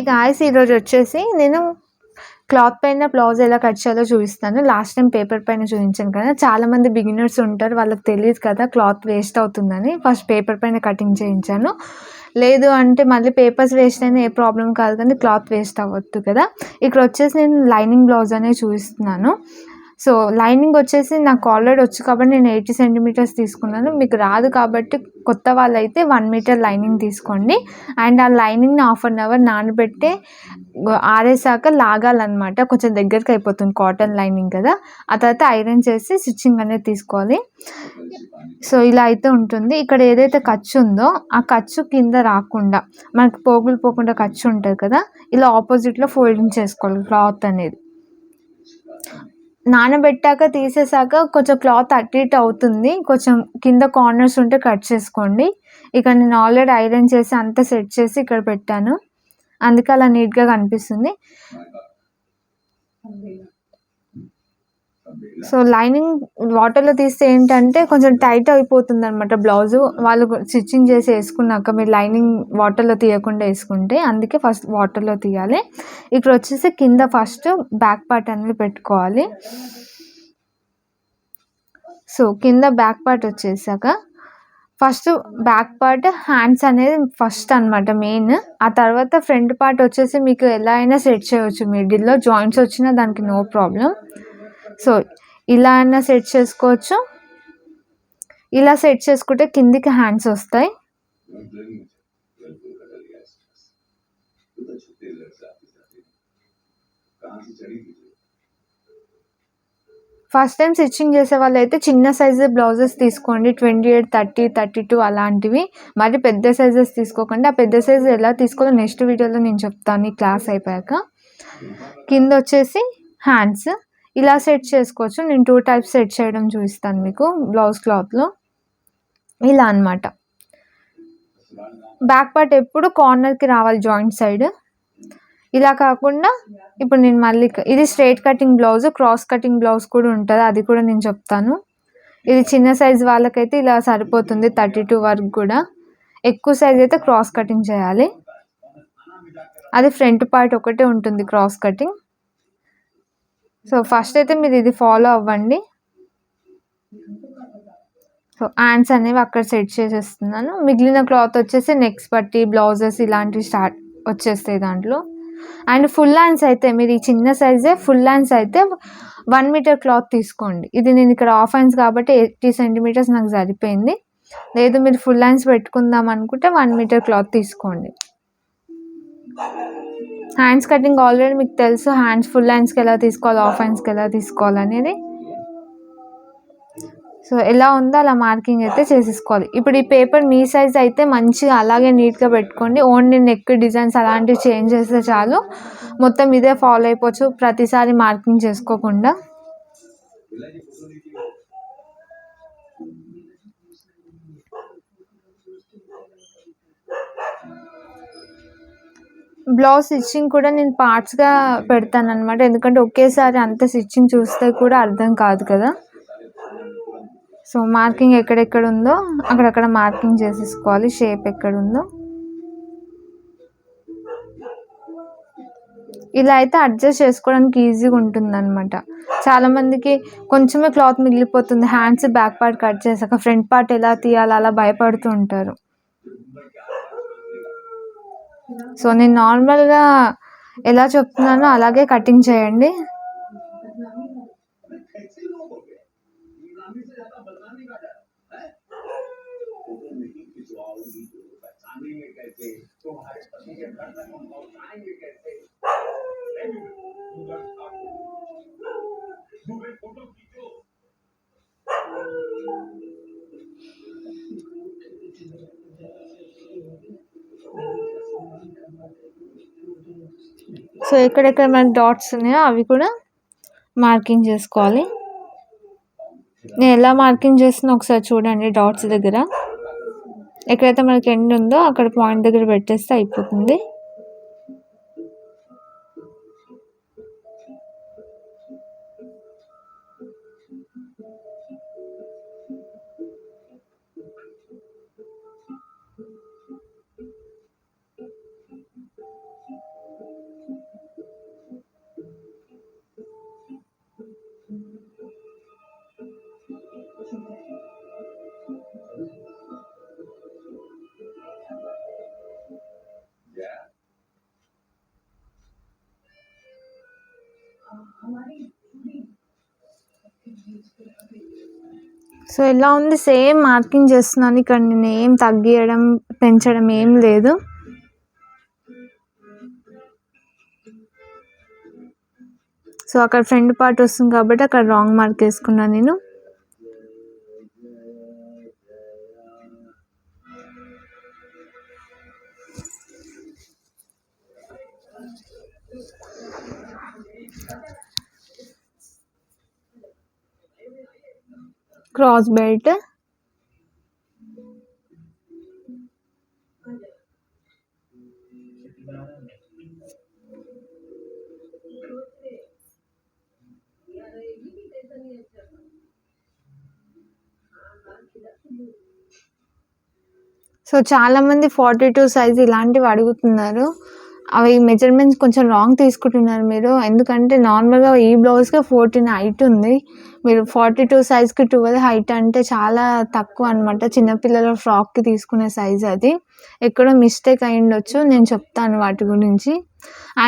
Guys ఈరోజు వచ్చేసి నేను క్లాత్ పైన బ్లౌజ్ ఎలా కట్ చేయాలో చూపిస్తాను. లాస్ట్ టైం పేపర్ పైన చూపించాను కదా, చాలామంది బిగినర్స్ ఉంటారు, వాళ్ళకి తెలియదు కదా క్లాత్ వేస్ట్ అవుతుందని. ఫస్ట్ పేపర్ పైన కటింగ్ చేయించాను. లేదు అంటే మళ్ళీ పేపర్స్ వేస్ట్ అయినా ఏ ప్రాబ్లం కాదు, కానీ క్లాత్ వేస్ట్ అవ్వద్దు కదా. ఇక్కడ వచ్చేసి నేను లైనింగ్ బ్లౌజ్ అనేది చూపిస్తున్నాను. సో లైనింగ్ వచ్చేసి నాకు ఆల్రెడీ వచ్చు కాబట్టి నేను 80 సెంటీమీటర్స్ తీసుకున్నాను. మీకు రాదు కాబట్టి కొత్త వాళ్ళైతే 1 మీటర్ లైనింగ్ తీసుకోండి. అండ్ ఆ లైనింగ్ని హాఫ్ అన్ అవర్ నానబెట్టి ఆరేసాక లాగాలన్నమాట. కొంచెం దగ్గరికి అయిపోతుంది, కాటన్ లైనింగ్ కదా. ఆ తర్వాత ఐరన్ చేసి స్టిచ్చింగ్ అనేది తీసుకోవాలి. సో ఇలా అయితే ఉంటుంది. ఇక్కడ ఏదైతే ఖర్చు ఉందో ఆ ఖర్చు కింద రాకుండా, మనకి పోగులు పోకుండా ఖర్చు ఉంటుంది కదా, ఇలా ఆపోజిట్లో ఫోల్డింగ్ చేసుకోవాలి క్లాత్ అనేది. నానబెట్టాక తీసేసాక కొంచెం క్లాత్ అటు ఇటు అవుతుంది, కొంచెం కింద కార్నర్స్ ఉంటే కట్ చేసుకోండి. ఇక్కడ నేను ఆల్రెడీ ఐరన్ చేసి అంతా సెట్ చేసి ఇక్కడ పెట్టాను, అందుకే అలా నీట్గా కనిపిస్తుంది. సో లైనింగ్ వాటర్లో తీస్తే ఏంటంటే కొంచెం టైట్ అయిపోతుంది అనమాట బ్లౌజు. వాళ్ళు స్టిచ్చింగ్ చేసి వేసుకున్నాక మీరు లైనింగ్ వాటర్లో తీయకుండా వేసుకుంటే, అందుకే ఫస్ట్ వాటర్లో తీయాలి. ఇక్కడ వచ్చేసి కింద ఫస్ట్ బ్యాక్ పార్ట్ అనేది పెట్టుకోవాలి. సో కింద బ్యాక్ పార్ట్ వచ్చేసాక ఫస్ట్ బ్యాక్ పార్ట్ హ్యాండ్స్ అనేది ఫస్ట్ అనమాట మెయిన్. ఆ తర్వాత ఫ్రంట్ పార్ట్ వచ్చేసి మీకు ఎలా అయినా సెట్ చేయవచ్చు, మిడిల్లో జాయింట్స్ వచ్చినా దానికి నో ప్రాబ్లం. సో ఇలా అయినా సెట్ చేసుకోవచ్చు. ఇలా సెట్ చేసుకుంటే కిందికి హ్యాండ్స్ వస్తాయి. ఫస్ట్ టైం స్టిచ్చింగ్ చేసే వాళ్ళు అయితే చిన్న సైజు బ్లౌజెస్ తీసుకోండి, 28, 30, 32 అలాంటివి. మరి పెద్ద సైజెస్ తీసుకోకండి. ఆ పెద్ద సైజు ఎలా తీసుకోవాలో నెక్స్ట్ వీడియోలో నేను చెప్తాను ఈ క్లాస్ అయిపోయాక. కింద వచ్చేసి హ్యాండ్స్ ఇలా సెట్ చేసుకోవచ్చు. నేను 2 టైప్స్ సెట్ చేయడం చూపిస్తాను మీకు బ్లౌజ్ క్లాత్లో. ఇలా అనమాట. బ్యాక్ పార్ట్ ఎప్పుడు కార్నర్కి రావాలి, జాయింట్ సైడ్. ఇలా కాకుండా ఇప్పుడు నేను మళ్ళీ ఇది straight cutting blouse, cross cutting blouse కూడా ఉంటుంది, అది కూడా నేను చెప్తాను. ఇది చిన్న సైజ్ వాళ్ళకైతే ఇలా సరిపోతుంది, 32 వరకు కూడా. ఎక్కువ సైజ్ అయితే క్రాస్ కటింగ్ చేయాలి. అది ఫ్రంట్ పార్ట్ ఒకటే ఉంటుంది క్రాస్ కటింగ్. సో ఫస్ట్ అయితే మీరు ఇది ఫాలో అవ్వండి. సో హ్యాండ్స్ అనేవి అక్కడ సెట్ చేసేస్తున్నాను. మిగిలిన క్లాత్ వచ్చేసి నెక్స్ట్ పట్టి బ్లౌజెస్ ఇలాంటివి స్టార్ట్ వచ్చేస్తాయి దాంట్లో. అండ్ ఫుల్ హ్యాండ్స్ అయితే మీరు ఈ చిన్న సైజే, ఫుల్ హ్యాండ్స్ అయితే 1 మీటర్ క్లాత్ తీసుకోండి. ఇది నేను ఇక్కడ హాఫ్ హ్యాండ్స్ కాబట్టి 80 సెంటీమీటర్స్ నాకు సరిపోయింది. లేదు మీరు ఫుల్ హ్యాండ్స్ పెట్టుకుందాం అనుకుంటే 1 మీటర్ క్లాత్ తీసుకోండి. హ్యాండ్స్ కటింగ్ ఆల్రెడీ మీకు తెలుసు, హ్యాండ్స్ ఫుల్ హ్యాండ్స్కి ఎలా తీసుకోవాలి, హాఫ్ హ్యాండ్స్కి ఎలా తీసుకోవాలి అనేది. సో ఎలా ఉందో అలా మార్కింగ్ అయితే చేసేసుకోవాలి. ఇప్పుడు ఈ పేపర్ మీ సైజ్ అయితే మంచిగా అలాగే నీట్గా పెట్టుకోండి. ఓన్లీ నెక్ డిజైన్స్ అలాంటివి చేంజ్ చేస్తే చాలు, మొత్తం ఇదే ఫాలో అయిపోవచ్చు ప్రతిసారి మార్కింగ్ చేసుకోకుండా. బ్లౌజ్ స్టిచ్చింగ్ కూడా నేను పార్ట్స్గా పెడతాను అనమాట, ఎందుకంటే ఒకేసారి అంత స్టిచ్చింగ్ చూస్తే కూడా అర్థం కాదు కదా. సో మార్కింగ్ ఎక్కడెక్కడ ఉందో అక్కడక్కడ మార్కింగ్ చేసేసుకోవాలి, షేప్ ఎక్కడ ఉందో. ఇలా అయితే అడ్జస్ట్ చేసుకోవడానికి ఈజీగా ఉంటుంది అనమాట. చాలామందికి కొంచెమే క్లాత్ మిగిలిపోతుంది, హ్యాండ్స్ బ్యాక్ పార్ట్ కట్ చేసాక ఫ్రంట్ పార్ట్ ఎలా తీయాలి అలా భయపడుతూ ఉంటారు. సో నేను నార్మల్గా ఎలా చెప్తున్నానో అలాగే కటింగ్ చేయండి. సో ఎక్కడెక్కడ మనకి డాట్స్ ఉన్నాయో అవి కూడా మార్కింగ్ చేసుకోవాలి. నేను ఎలా మార్కింగ్ చేస్తున్నా ఒకసారి చూడండి. డాట్స్ దగ్గర ఎక్కడైతే మనకి ఎండ్ ఉందో అక్కడ పాయింట్ దగ్గర పెట్టేస్తే అయిపోతుంది. సో ఎలా ఉంది, సేమ్ మార్కింగ్ చేస్తున్నాను. ఇక్కడ నేను ఏం తగ్గియడం పెంచడం ఏం లేదు. సో అక్కడ ఫ్రంట్ పార్ట్ వస్తుంది కాబట్టి అక్కడ రాంగ్ మార్క్ వేసుకున్నాను నేను. క్రాస్ బెల్ట్, సో చాలామంది 42 సైజ్ ఇలాంటివి అడుగుతున్నారు. అవి మెజర్మెంట్స్ కొంచెం రాంగ్ తీసుకుంటున్నారు మీరు. ఎందుకంటే నార్మల్గా ఈ బ్లౌజ్కి 14 హైట్ ఉంది, మీరు 42 సైజ్కి 12 హైట్ అంటే చాలా తక్కువ అనమాట. చిన్నపిల్లల ఫ్రాక్కి తీసుకునే సైజ్ అది. ఎక్కడో మిస్టేక్ అయి ఉండొచ్చు, నేను చెప్తాను వాటి గురించి.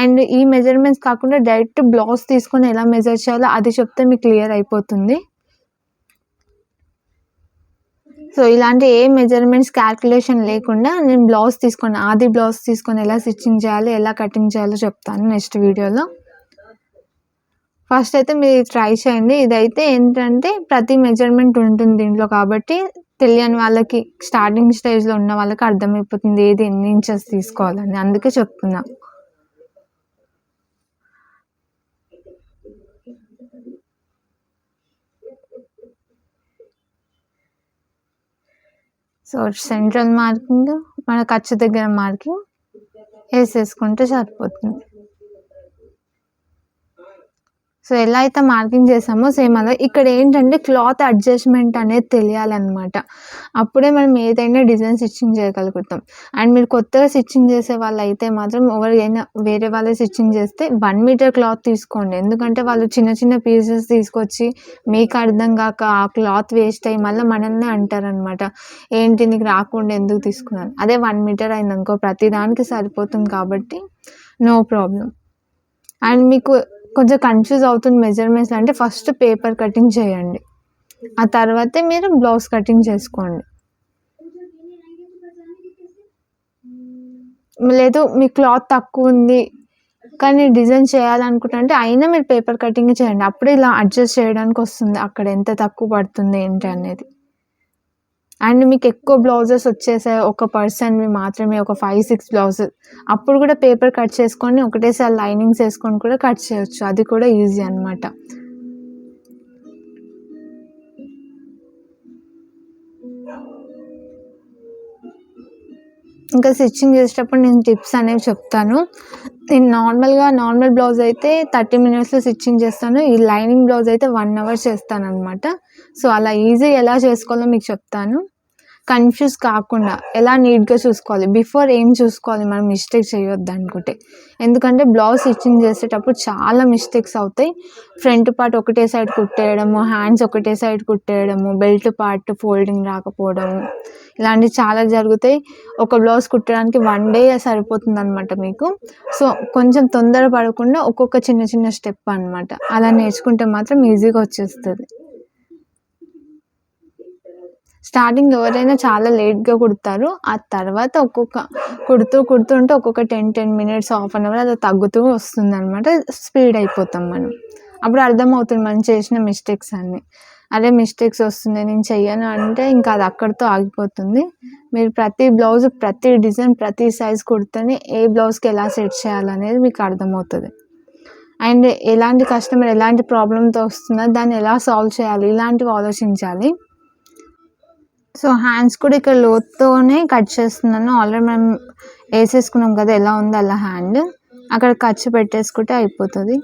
అండ్ ఈ మెజర్మెంట్స్ కాకుండా డైరెక్ట్ బ్లౌజ్ తీసుకొని ఎలా మెజర్ చేయాలో అది చెప్తే మీకు క్లియర్ అయిపోతుంది. సో ఇలాంటి ఏ మెజర్మెంట్స్ క్యాల్కులేషన్ లేకుండా నేను బ్లౌజ్ తీసుకొని, ఆది బ్లౌజ్ తీసుకొని ఎలా స్టిచ్చింగ్ చేయాలి, ఎలా కటింగ్ చేయాలో చెప్తాను నెక్స్ట్ వీడియోలో. ఫస్ట్ అయితే మీరు ట్రై చేయండి. ఇదైతే ఏంటంటే ప్రతి మెజర్మెంట్ ఉంటుంది దీంట్లో కాబట్టి తెలియని వాళ్ళకి, స్టార్టింగ్ స్టేజ్లో ఉన్న వాళ్ళకి అర్థమైపోతుంది ఏది ఎన్ని ఇంచెస్ తీసుకోవాలని, అందుకే చెప్తున్నా. సో సెంట్రల్ మార్కింగ్, మన ఖర్చు దగ్గర మార్కింగ్ వేసేసుకుంటే సరిపోతుంది. సో ఎలా అయితే మార్కింగ్ చేసామో సేమ్ అలా ఇక్కడ ఏంటంటే క్లాత్ అడ్జస్ట్మెంట్ అనేది తెలియాలన్నమాట. అప్పుడే మనం ఏదైనా డిజైన్ స్టిచ్చింగ్ చేయగలుగుతాం. అండ్ మీరు కొత్తగా స్టిచ్చింగ్ చేసే వాళ్ళు అయితే మాత్రం ఎవరైనా వేరే వాళ్ళే స్టిచ్చింగ్ చేస్తే 1 మీటర్ క్లాత్ తీసుకోండి. ఎందుకంటే వాళ్ళు చిన్న చిన్న పీసెస్ తీసుకొచ్చి మీకు అర్థం కాక ఆ క్లాత్ వేస్ట్ అయ్యి మళ్ళీ మనల్ని అంటారనమాట, ఏంటి నీకు రాకుండా ఎందుకు తీసుకున్నాను. అదే 1 మీటర్ అయిందనుకో ప్రతి దానికి సరిపోతుంది కాబట్టి నో ప్రాబ్లం. అండ్ మీకు కొంచెం కన్ఫ్యూజ్ అవుతుంది మెజర్మెంట్స్ అంటే ఫస్ట్ పేపర్ కటింగ్ చేయండి, ఆ తర్వాతే మీరు బ్లౌజ్ కటింగ్ చేసుకోండి. లేదు మీ క్లాత్ తక్కువ ఉంది కానీ డిజైన్ చేయాలనుకుంటే అయినా మీరు పేపర్ కటింగ్ చేయండి. అప్పుడే ఇలా అడ్జస్ట్ చేయడానికి వస్తుంది అక్కడ ఎంత తక్కువ పడుతుంది ఏంటి అనేది. అండ్ మీకు ఎక్కువ బ్లౌజెస్ వచ్చేసాయి, ఒక పర్సన్వి మాత్రమే, ఒక 5-6 బ్లౌజెస్, అప్పుడు కూడా పేపర్ కట్ చేసుకొని ఒకటేసారి లైనింగ్స్ వేసుకొని కూడా కట్ చేయొచ్చు, అది కూడా ఈజీ అనమాట. ఇంకా స్టిచ్చింగ్ చేసేటప్పుడు నేను టిప్స్ అనేవి చెప్తాను. నేను నార్మల్ బ్లౌజ్ అయితే 30 మినిట్స్లో స్టిచ్చింగ్ చేస్తాను. ఈ లైనింగ్ బ్లౌజ్ అయితే 1 అవర్ చేస్తాను అనమాట. సో అలా ఈజీ ఎలా చేసుకోవాలో మీకు చెప్తాను. కన్ఫ్యూజ్ కాకుండా ఎలా నీట్గా చూసుకోవాలి, బిఫోర్ ఏం చూసుకోవాలి మనం మిస్టేక్ చేయొద్దు అనుకుంటే. ఎందుకంటే బ్లౌజ్ స్టిచ్చింగ్ చేసేటప్పుడు చాలా మిస్టేక్స్ అవుతాయి. ఫ్రంట్ పార్ట్ ఒకటే సైడ్ కుట్టేయడము, హ్యాండ్స్ ఒకటే సైడ్ కుట్టేయడము, బెల్ట్ పార్ట్ ఫోల్డింగ్ రాకపోవడము, ఇలాంటివి చాలా జరుగుతాయి. ఒక బ్లౌజ్ కుట్టడానికి 1 డే సరిపోతుంది అనమాట మీకు. సో కొంచెం తొందర పడకుండా ఒక్కొక్క చిన్న చిన్న స్టెప్ అనమాట, అలా నేర్చుకుంటే మాత్రం ఈజీగా వచ్చేస్తుంది. స్టార్టింగ్ ఎవరైనా చాలా లేట్గా కుడతారు, ఆ తర్వాత కుడుతుంటే ఒక్కొక్క 10 మినిట్స్, హాఫ్ అన్ అవర్ అలా తగ్గుతూ వస్తుంది అనమాట. స్పీడ్ అయిపోతాం మనం. అప్పుడు అర్థమవుతుంది మనం చేసిన మిస్టేక్స్ అన్నీ. అదే మిస్టేక్స్ వస్తున్నాయి నేను చెయ్యను అంటే ఇంకా అది అక్కడితో ఆగిపోతుంది. మీరు ప్రతి బ్లౌజ్, ప్రతి డిజైన్, ప్రతి సైజ్ కుడితేనే ఏ బ్లౌజ్కి ఎలా సెట్ చేయాలనేది మీకు అర్థమవుతుంది. అండ్ ఎలాంటి కస్టమర్ ఎలాంటి ప్రాబ్లంతో వస్తున్నారు, దాన్ని ఎలా సాల్వ్ చేయాలి, ఇలాంటివి ఆలోచించాలి. సో హ్యాండ్స్ కూడా ఇక్కడ లోతుతోనే కట్ చేస్తున్నాను. ఆల్రెడీ మనం వేసేసుకున్నాం కదా ఎలా ఉంది అలా హ్యాండ్, అక్కడ ఖర్చు పెట్టేసుకుంటే అయిపోతుంది.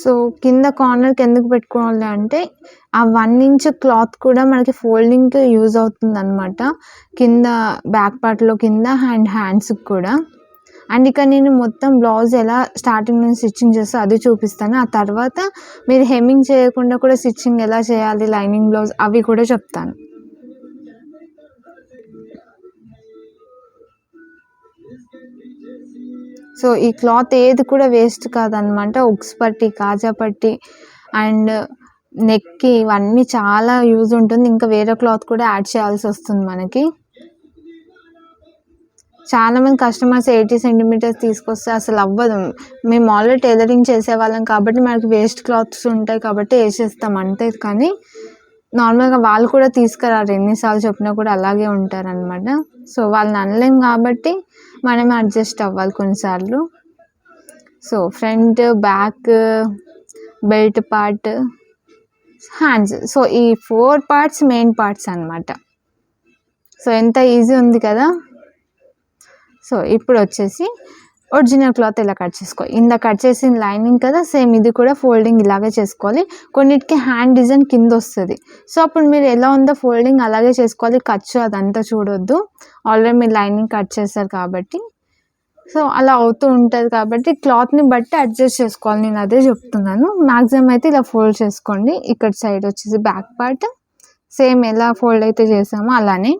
సో కింద కార్నర్కి ఎందుకు పెట్టుకోవాలి అంటే ఆ 1 ఇంచ్ క్లాత్ కూడా మనకి ఫోల్డింగ్కి యూజ్ అవుతుంది అనమాట, కింద బ్యాక్ పార్ట్లో కింద అండ్ హ్యాండ్స్కి కూడా. అండ్ ఇక్కడ నేను మొత్తం బ్లౌజ్ ఎలా స్టార్టింగ్ నుంచి స్టిచ్చింగ్ చేస్తా అది చూపిస్తాను. ఆ తర్వాత మీరు హెమ్మింగ్ చేయకుండా కూడా స్టిచ్చింగ్ ఎలా చేయాలి లైనింగ్ బ్లౌజ్ అవి కూడా చెప్తాను. సో ఈ క్లాత్ ఏది కూడా వేస్ట్ కాదనమాట. ఉక్స్ పట్టి, కాజా పట్టి అండ్ నెక్కి ఇవన్నీ చాలా యూజ్ ఉంటుంది. ఇంకా వేరే క్లాత్ కూడా యాడ్ చేయాల్సి వస్తుంది మనకి. చాలామంది కస్టమర్స్ 80 సెంటీమీటర్స్ తీసుకొస్తే అసలు అవ్వదు. మేము ఆల్రెడీ టైలరింగ్ చేసేవాళ్ళం కాబట్టి మనకి వేస్ట్ క్లాత్స్ ఉంటాయి కాబట్టి వేసేస్తాం అంతే. కానీ నార్మల్గా వాళ్ళు కూడా తీసుకురారు, ఎన్నిసార్లు చెప్పినా కూడా అలాగే ఉంటారనమాట. సో వాళ్ళని అనలేం కాబట్టి మనమే అడ్జస్ట్ అవ్వాలి కొన్నిసార్లు. So front, back, belt part, hands, so ఈ 4 పార్ట్స్ మెయిన్ పార్ట్స్ అనమాట. సో ఎంత ఈజీ ఉంది కదా. సో ఇప్పుడు వచ్చేసి ఒరిజినల్ క్లాత్ ఇలా కట్ చేసుకోవాలి. ఇందాక కట్ చేసిన లైనింగ్ కదా, సేమ్ ఇది కూడా ఫోల్డింగ్ ఇలాగే చేసుకోవాలి. కొన్నిటికి హ్యాండ్ డిజైన్ కింద వస్తుంది. సో అప్పుడు మీరు ఎలా ఉందో ఫోల్డింగ్ అలాగే చేసుకోవాలి. ఖర్చు అదంతా చూడొద్దు, ఆల్రెడీ మీరు లైనింగ్ కట్ చేస్తారు కాబట్టి. సో అలా అవుతూ ఉంటుంది కాబట్టి క్లాత్ని బట్టి అడ్జస్ట్ చేసుకోవాలి. నేను అదే చెప్తున్నాను. మ్యాక్సిమం అయితే ఇలా ఫోల్డ్ చేసుకోండి. ఇక్కడ సైడ్ వచ్చేసి బ్యాక్ పార్ట్ సేమ్ ఎలా ఫోల్డ్ అయితే చేసామో అలానే.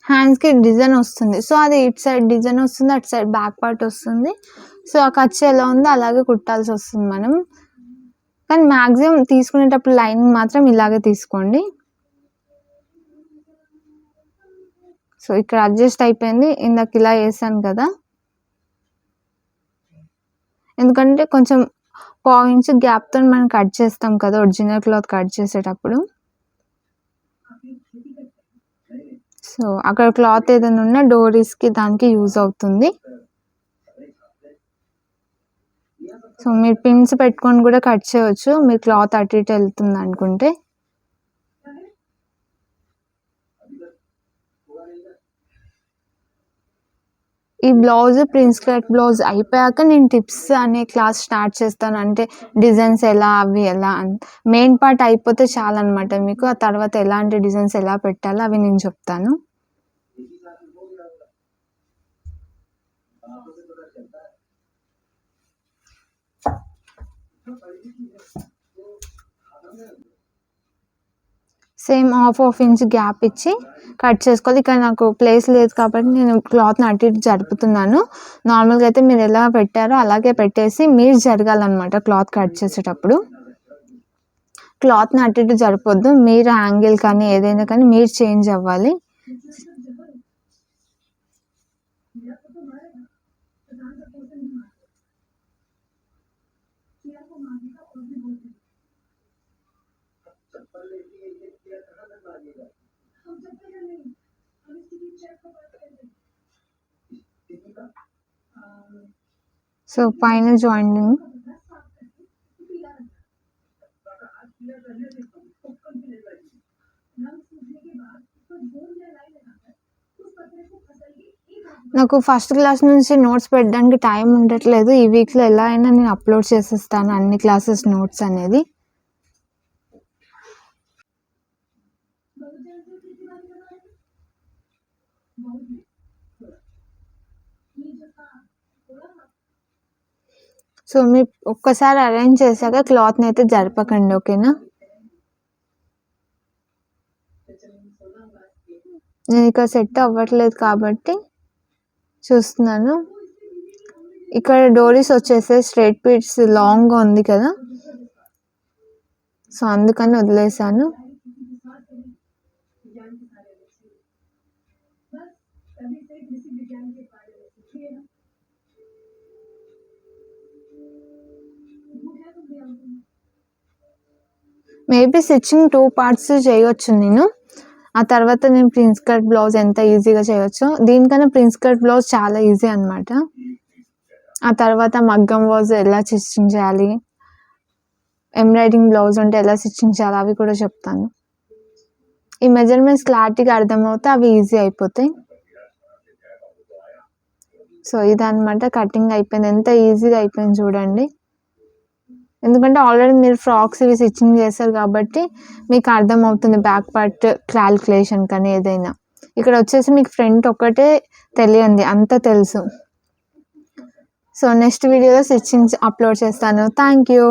హ్యాండ్స్కి డిజైన్ వస్తుంది. సో అది ఇటు సైడ్ డిజైన్ వస్తుంది, అటు సైడ్ బ్యాక్ పార్ట్ వస్తుంది. సో ఆ ఖర్చు ఎలా ఉందో అలాగే కుట్టాల్సి వస్తుంది మనం. కానీ మ్యాక్సిమం తీసుకునేటప్పుడు లైనింగ్ మాత్రం ఇలాగే తీసుకోండి. సో ఇక్కడ అడ్జస్ట్ అయిపోయింది. ఇందాక ఇలా వేసాను కదా, ఎందుకంటే కొంచెం పాయింట్స్ గ్యాప్తో మనం కట్ చేస్తాం కదా ఒరిజినల్ క్లాత్ కట్ చేసేటప్పుడు. సో అక్కడ క్లాత్ ఏదైనా ఉన్నా డోరీస్కి దానికి యూజ్ అవుతుంది. సో మీరు పిన్స్ పెట్టుకొని కూడా కట్ చేయవచ్చు, మీరు క్లాత్ అటు ఇటు వెళ్తుంది అనుకుంటే. ఈ బ్లౌజ్ ప్రిన్స్ కట్ బ్లౌజ్ అయిపోయాక నేను టిప్స్ అనే క్లాస్ స్టార్ట్ చేస్తాను. అంటే డిజైన్స్ ఎలా, అవి ఎలా మెయిన్ పార్ట్ అయిపోతే చాలన్నమాట మీకు. ఆ తర్వాత ఎలాంటి డిజైన్స్ ఎలా పెట్టాలో అవి నేను చెప్తాను. సేమ్ హాఫ్ ఇంచ్ గ్యాప్ ఇచ్చి కట్ చేసుకోవాలి. ఇక్కడ నాకు ప్లేస్ లేదు కాబట్టి నేను క్లాత్ని అటు ఇటు జరుపుతున్నాను. నార్మల్గా అయితే మీరు ఎలా పెట్టారో అలాగే పెట్టేసి మీరు జరగాలన్నమాట. క్లాత్ కట్ చేసేటప్పుడు క్లాత్ని అటు ఇటు జరపొద్దు, మీరు యాంగిల్ కానీ ఏదైనా కానీ మీరు చేంజ్ అవ్వాలి. సో పైన జాయింటింగ్ నాకు ఫస్ట్ క్లాస్ నుంచి నోట్స్ పెట్టడానికి టైం ఉండట్లేదు. ఈ వీక్లో ఎలా అయినా నేను అప్లోడ్ చేసేస్తాను అన్ని క్లాసెస్ నోట్స్ అనేది. సో మీరు ఒక్కసారి అరేంజ్ చేశాక క్లాత్ని అయితే జరపకండి, ఓకేనా. నేను ఇక్కడ సెట్ అవ్వట్లేదు కాబట్టి చూస్తున్నాను. ఇక్కడ డోరీస్ వచ్చేసి స్ట్రైట్ పీట్స్ లాంగ్గా ఉంది కదా, సో అందుకని వదిలేసాను. మేబీ స్టిచ్చింగ్ 2 పార్ట్స్ చేయవచ్చు నేను. ఆ తర్వాత నేను ప్రిన్స్ కట్ బ్లౌజ్ ఎంత ఈజీగా చేయవచ్చు, దీనికన్నా ప్రిన్స్ కట్ బ్లౌజ్ చాలా ఈజీ అనమాట. ఆ తర్వాత మగ్గం బ్లౌజ్ ఎలా స్టిచ్చింగ్ చేయాలి, ఎంబ్రాయిడింగ్ బ్లౌజ్ ఉంటే ఎలా స్టిచ్చింగ్ చేయాలి అవి కూడా చెప్తాను. ఈ మెజర్మెంట్స్ క్లారిటీగా అర్థమవుతే అవి ఈజీ అయిపోతాయి. సో ఇదన్నమాట కటింగ్ అయిపోయింది. ఎంత ఈజీగా అయిపోయింది చూడండి. ఎందుకంటే ఆల్రెడీ మీరు ఫ్రాక్స్ ఇవి స్టిచ్చింగ్ చేస్తారు కాబట్టి మీకు అర్థమవుతుంది బ్యాక్ పార్ట్ క్యాలిక్యులేషన్ కానీ ఏదైనా. ఇక్కడ వచ్చేసి మీకు ఫ్రంట్ ఒక్కటే తెలియంది, అంతా తెలుసు. సో నెక్స్ట్ వీడియోలో స్టిచ్చింగ్స్ అప్లోడ్ చేస్తాను. Thank you.